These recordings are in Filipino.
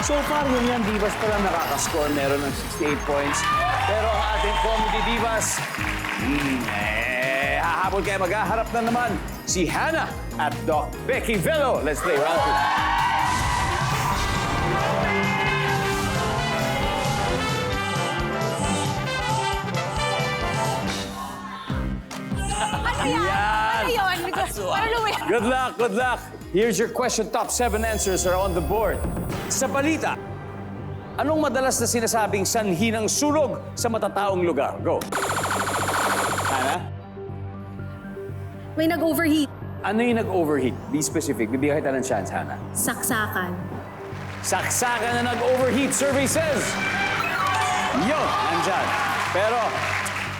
So far, yung Young Divas pala nakakascore. Meron ng 68 points. Pero ang ating Comedy Divas, hahabol kayo. Maghaharap na naman si Hannah at Doc Becky Velo. Let's play round 2. Ano yun? Para lumaya. Good luck, good luck. Here's your question. Top 7 answers are on the board. Sa balita, anong madalas na sinasabing sanhi ng sunog sa matataong lugar? Go. Hannah? May nag-overheat. Ano yung nag-overheat? Be specific. Bibigyan kita ng chance, Hannah. Saksakan. Saksakan na nag-overheat, survey says. Yun, nandyan. Pero,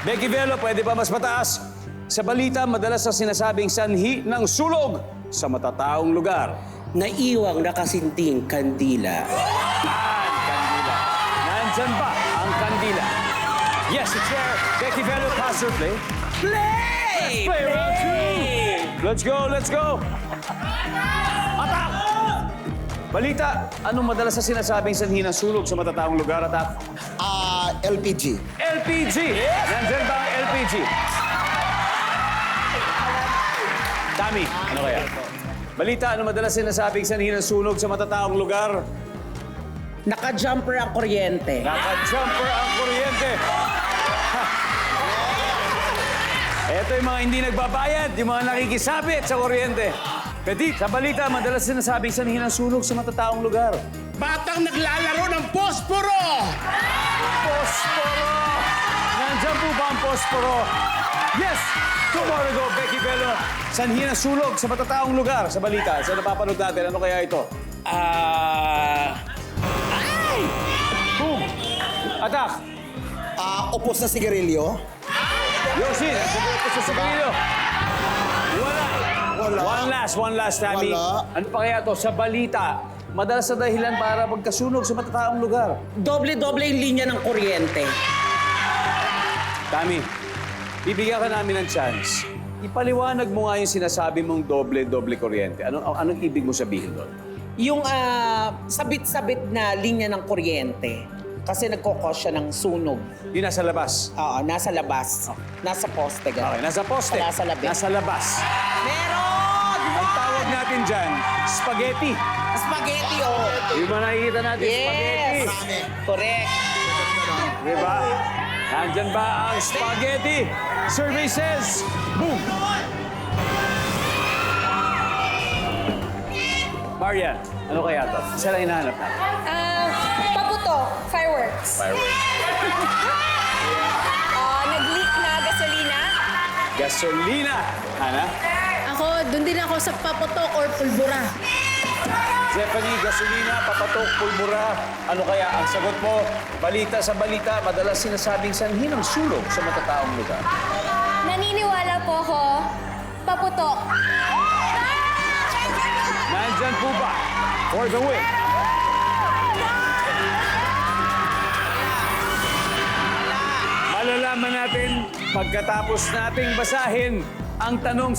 Becky Velo, pwede ba mas mataas? Sa balita, madalas na sinasabing sanhi ng sulog sa matataong lugar. Naiwang nakasinting kandila. Yan, kandila. Nandyan ba ang kandila? Yes, it's there. Becky Velo, pass or play? Play! Play round 2. Let's go, let's go. Atak! Balita, anong madalas na sinasabing sanhi ng sulog sa matataong lugar, Atak? LPG. LPG! Nandyan ba ang LPG? Tami, ano kaya? Balita, ano madalas sinasabing sanhi ng sunog sa matataong lugar? Naka-jumper ang kuryente. Naka-jumper ang kuryente. Ha. Ito yung mga hindi nagbabayad, yung mga nakikisabit sa kuryente. Petit, sa balita, madalas sinasabing sanhi ng sunog sa matataong lugar. Batang naglalaro ng posporo! Posporo! Nandiyan po ba ang posporo? Yes! 2 more to go, Becky Velo. Sanhi ng sunog sa matataong lugar sa balita. Sa napapanood natin, ano kaya ito? Boom! Atak! Upos na sigarilyo? Yosin, sa sigarilyo. Wala. Wala. One last, Tammy. Wala. Ano pa kaya ito? Sa balita, madalas na dahilan para magkasunog sa matataong lugar. Doble-doble yung linya ng kuryente. Tammy, bibigyan ka namin ng chance. Ipaliwanag mo nga yung sinasabi mong doble-doble kuryente. Anong ibig mo sabihin doon? Yung sabit-sabit na linya ng kuryente. Kasi nagkokos siya ng sunog. Yung nasa labas. Oo, nasa labas. Nasa poste. Okay, Ganun. nasa poste. Nasa labi. Nasa labas. Meron! Ang tawag natin dyan, spaghetti. Spaghetti, oh. Yung mga nakikita natin, spaghetti. Yes! Correct. Di ba? Nandyan ba ang spaghetti? Survey says, boom! Marian, ano kaya to? Isa lang hinahanap natin. Paputok. Fireworks. Nag-leak na gasolina. Gasolina. Hana? Ako, doon din ako sa paputok or pulbura. Stephanie, gasolina, papatok, pulbura. Ano kaya ang sagot mo? Balita sa balita, madalas sinasabing sanhi ng sulog sa matataong lugar. Naniniwala po ako, paputok. Nandyan po ba? For the win. Malalaman natin pagkatapos nating basahin ang tanong.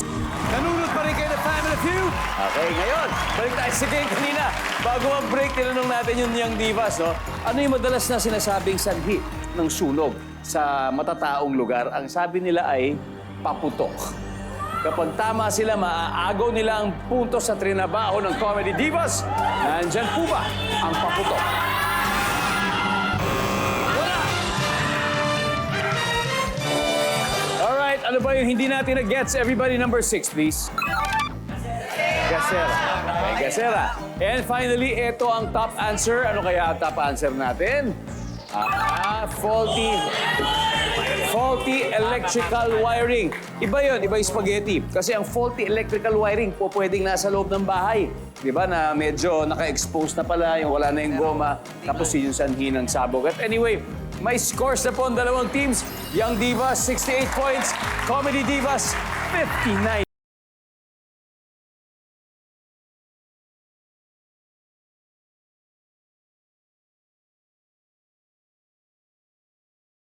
Nanunod pa rin kayo na Family Feud? Okay, ngayon, balik tayo sa game kanina. Bago mag-break, tinanong natin yung Young Divas, no? Ano yung madalas na sinasabing sanhi ng sunog sa matataong lugar? Ang sabi nila ay paputok. Kapag tama sila, maaagaw nila ang puntos sa trinabaho ng Comedy Divas. Nandyan po ba ang paputok? Wala! Alright, ano ba yung hindi natin na-gets? Everybody, number 6, please. Gasera. Okay, Gasera. And finally, ito ang top answer. Ano kaya ang top answer natin? Faulty electrical wiring. Iba yun, iba yung spaghetti. Kasi ang faulty electrical wiring po pwedeng nasa loob ng bahay. Di ba, na medyo naka-expose na pala, yung wala na yung goma. Tapos yun yung sanhi ng sabog. At anyway, may scores na po ang dalawang teams. Young Divas, 68 points. Comedy Divas, 59